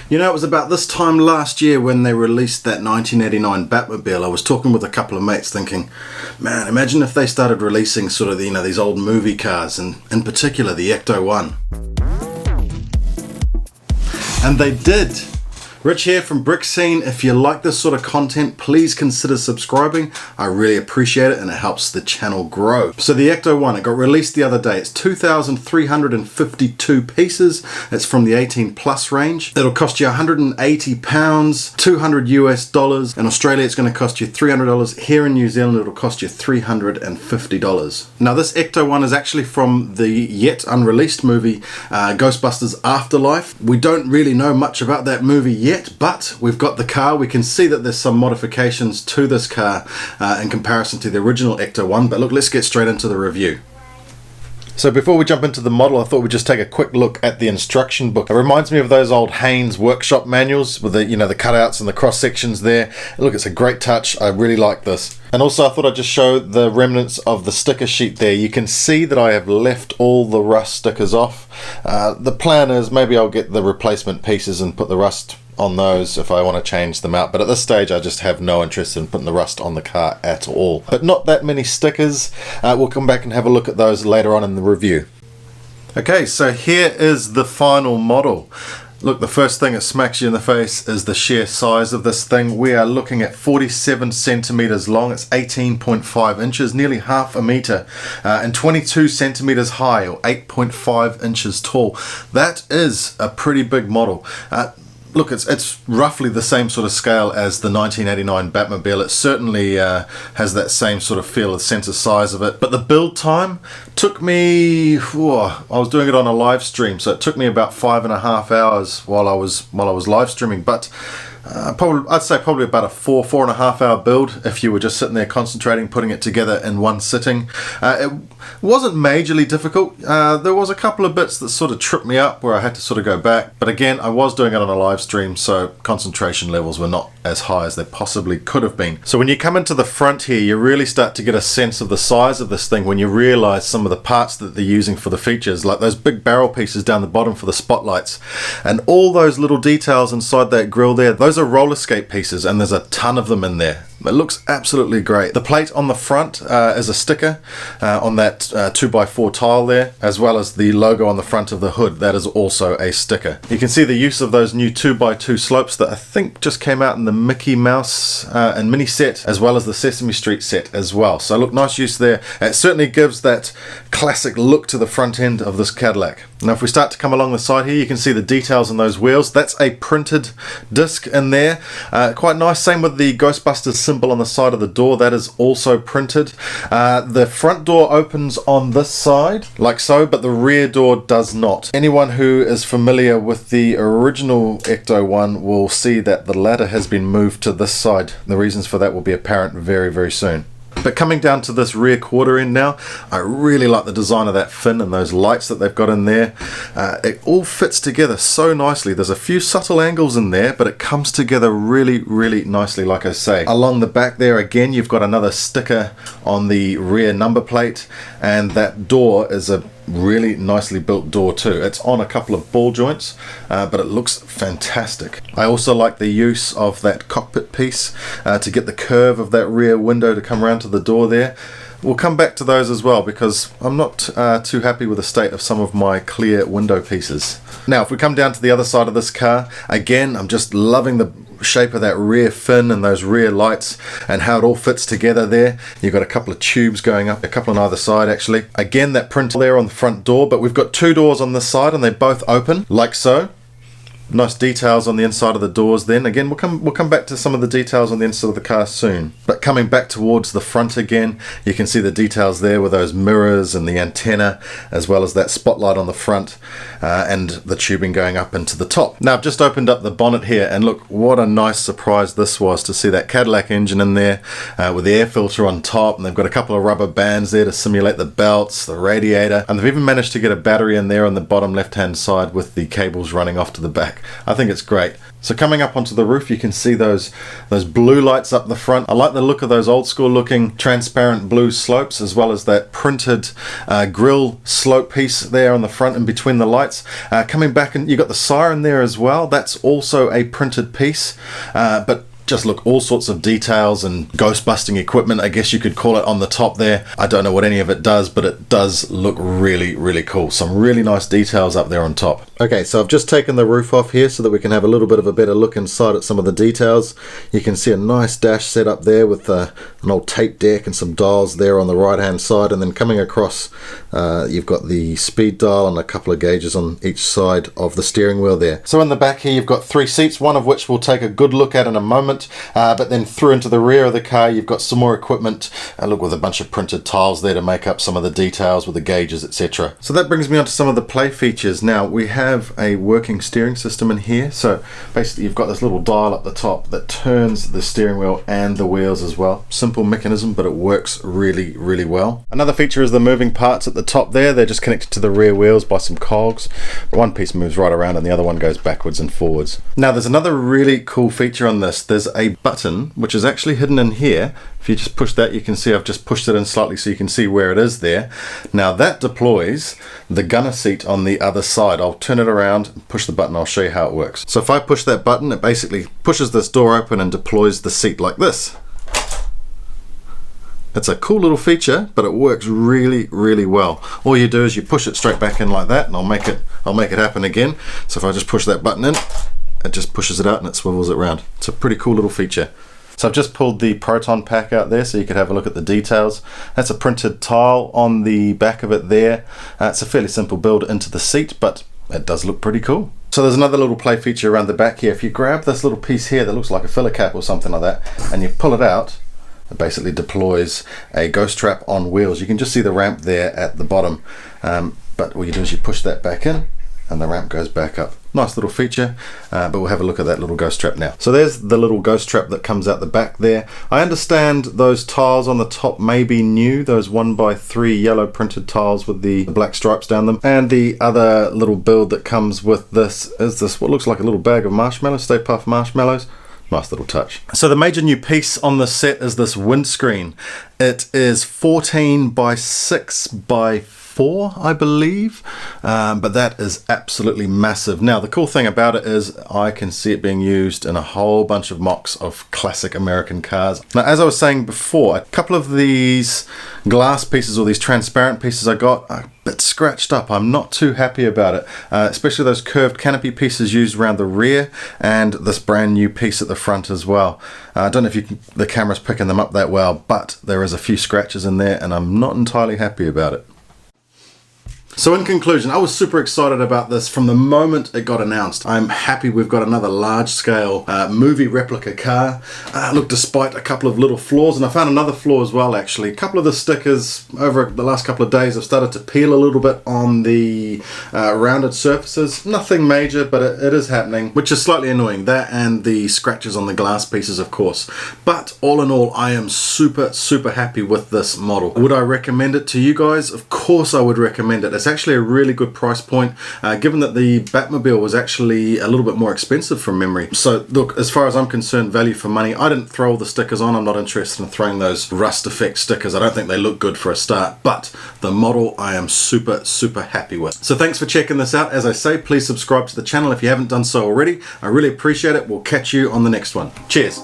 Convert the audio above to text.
You know, it was about this time last year when they released that 1989 Batmobile. I was talking with a couple of mates thinking, man, imagine if they started releasing sort of, these old movie cars, and in particular the Ecto 1. And they did. Rich here from Windscreen. If you like this sort of content, please consider subscribing. I really appreciate it and it helps the channel grow. So the Ecto 1, it got released the other day. It's 2,352 pieces. It's from the 18 plus range. It'll cost you £180, $200 US. In Australia, it's going to cost you $300. Here in New Zealand, it'll cost you $350. Now this Ecto 1 is actually from the yet unreleased movie Ghostbusters Afterlife. We don't really know much about that movie yet, but we've got the car. We can see that there's some modifications to this car in comparison to the original Ecto 1, but look, let's get straight into the review. So before we jump into the model, I thought we'd just take a quick look at the instruction book. It reminds me of those old Haynes workshop manuals with the, the cutouts and the cross sections there. Look, it's a great touch. I really like this. And also I thought I'd just show the remnants of the sticker sheet there. You can see that I have left all the rust stickers off. The plan is maybe I'll get the replacement pieces and put the rust on those if I want to change them out, but at this stage I just have no interest in putting the rust on the car at all. But not that many stickers. We'll come back and have a look at those later on in the review. Okay, so here is the final model. Look, the first thing that smacks you in the face is the sheer size of this thing. We are looking at 47 centimeters long. It's 18.5 inches, nearly half a meter, and 22 centimeters high, or 8.5 inches tall. That is a pretty big model. Look, it's roughly the same sort of scale as the 1989 Batmobile. It certainly has that same sort of feel, the sense of size of it. But the build time took me, I was doing it on a live stream, so it took me about 5.5 hours while I was live streaming. But I'd say probably about a 4.5 hour build if you were just sitting there concentrating, putting it together in one sitting. It wasn't majorly difficult. There was a couple of bits that sort of tripped me up where I had to sort of go back. But again, I was doing it on a live stream, so concentration levels were not as high as they possibly could have been. So when you come into the front here, you really start to get a sense of the size of this thing when you realize some of the parts that they're using for the features, like those big barrel pieces down the bottom for the spotlights, and all those little details inside that grille there. Those are roller skate pieces, and there's a ton of them in there. It looks absolutely great. The plate on the front is a sticker on that 2x4 tile there, as well as the logo on the front of the hood. That is also a sticker. You can see the use of those new 2x2 slopes that I think just came out in the Mickey Mouse and Mini set, as well as the Sesame Street set as well. So look, nice use there. It certainly gives that classic look to the front end of this Cadillac. Now if we start to come along the side here, you can see the details on those wheels. That's a printed disc in there. Quite nice. Same with the Ghostbusters symbol on the side of the door. That is also printed. The front door opens on this side like so, but the rear door does not. Anyone who is familiar with the original Ecto 1 will see that the ladder has been moved to this side. The reasons for that will be apparent very, very soon. But coming down to this rear quarter end now, I really like the design of that fin and those lights that they've got in there. It all fits together so nicely. There's a few subtle angles in there, but it comes together really, really nicely, like I say. Along the back there again, you've got another sticker on the rear number plate, and that door is a really nicely built door too. It's on a couple of ball joints, but it looks fantastic. I also like the use of that cockpit piece to get the curve of that rear window to come around to the door there. We'll come back to those as well, because I'm not too happy with the state of some of my clear window pieces. Now if we come down to the other side of this car, again I'm just loving the shape of that rear fin and those rear lights and how it all fits together there. You've got a couple of tubes going up, a couple on either side actually. Again, that print there on the front door, but we've got two doors on this side and they both open like so. Nice details on the inside of the doors then. Again, we'll come back to some of the details on the inside of the car soon. But coming back towards the front again, you can see the details there with those mirrors and the antenna, as well as that spotlight on the front and the tubing going up into the top. Now I've just opened up the bonnet here, and look what a nice surprise this was to see that Cadillac engine in there with the air filter on top, and they've got a couple of rubber bands there to simulate the belts, the radiator, and they've even managed to get a battery in there on the bottom left hand side with the cables running off to the back. back. I think it's great. So coming up onto the roof, you can see those blue lights up the front. I like the look of those old school looking transparent blue slopes, as well as that printed grill slope piece there on the front and between the lights. Coming back, and you got the siren there as well. That's also a printed piece, but just look, all sorts of details and ghost busting equipment, I guess you could call it, on the top there. I don't know what any of it does, but it does look really, really cool. Some really nice details up there on top. Okay, so I've just taken the roof off here so that we can have a little bit of a better look inside at some of the details. You can see a nice dash set up there with an old tape deck and some dials there on the right hand side, and then coming across you've got the speed dial and a couple of gauges on each side of the steering wheel there. So in the back here you've got 3 seats, one of which we'll take a good look at in a moment. But then through into the rear of the car you've got some more equipment, look, with a bunch of printed tiles there to make up some of the details with the gauges, etc. So that brings me on to some of the play features. Now we have a working steering system in here, so basically you've got this little dial up the top that turns the steering wheel and the wheels as well. Simple mechanism, but it works really, really well. Another feature is the moving parts at the top there. They're just connected to the rear wheels by some cogs. One piece moves right around and the other one goes backwards and forwards. Now there's another really cool feature on this. There's a button which is actually hidden in here. If you just push that, you can see I've just pushed it in slightly so you can see where it is there. Now that deploys the gunner seat on the other side. I'll turn it around and push the button. I'll show you how it works. So if I push that button, it basically pushes this door open and deploys the seat like this. It's a cool little feature, but it works really, really well. All you do is you push it straight back in like that, and I'll make it happen again. So if I just push that button in, it just pushes it out and it swivels it around. It's a pretty cool little feature. So I've just pulled the Proton pack out there so you could have a look at the details. That's a printed tile on the back of it there. It's a fairly simple build into the seat, but it does look pretty cool. So there's another little play feature around the back here. If you grab this little piece here that looks like a filler cap or something like that, and you pull it out, it basically deploys a ghost trap on wheels. You can just see the ramp there at the bottom, but all you do is you push that back in and the ramp goes back up. Nice little feature, but we'll have a look at that little ghost trap now. So there's the little ghost trap that comes out the back there. I understand those tiles on the top may be new, those 1x3 yellow printed tiles with the black stripes down them. And the other little build that comes with this is this, what looks like a little bag of marshmallows, Stay Puft marshmallows. Nice little touch. So the major new piece on the set is this windscreen. It is 14x6x4, I believe, but that is absolutely massive. Now the cool thing about it is I can see it being used in a whole bunch of mocks of classic American cars. Now as I was saying before, a couple of these glass pieces or these transparent pieces I got are a bit scratched up. I'm not too happy about it, especially those curved canopy pieces used around the rear and this brand new piece at the front as well. I don't know if the camera's picking them up that well, but there is a few scratches in there and I'm not entirely happy about it. So in conclusion, I was super excited about this from the moment it got announced. I'm happy we've got another large-scale movie replica car. Look, despite a couple of little flaws, and I found another flaw as well actually. A couple of the stickers over the last couple of days have started to peel a little bit on the rounded surfaces. Nothing major, but it is happening, which is slightly annoying. That and the scratches on the glass pieces, of course. But all in all, I am super, super happy with this model. Would I recommend it to you guys? Of course I would recommend it. It's actually a really good price point, given that the Batmobile was actually a little bit more expensive from memory. So look, as far as I'm concerned, value for money. I didn't throw all the stickers on. I'm not interested in throwing those rust effect stickers. I don't think they look good for a start, but the model I am super, super happy with. So thanks for checking this out. As I say, please subscribe to the channel if you haven't done so already. I really appreciate it. We'll catch you on the next one. Cheers.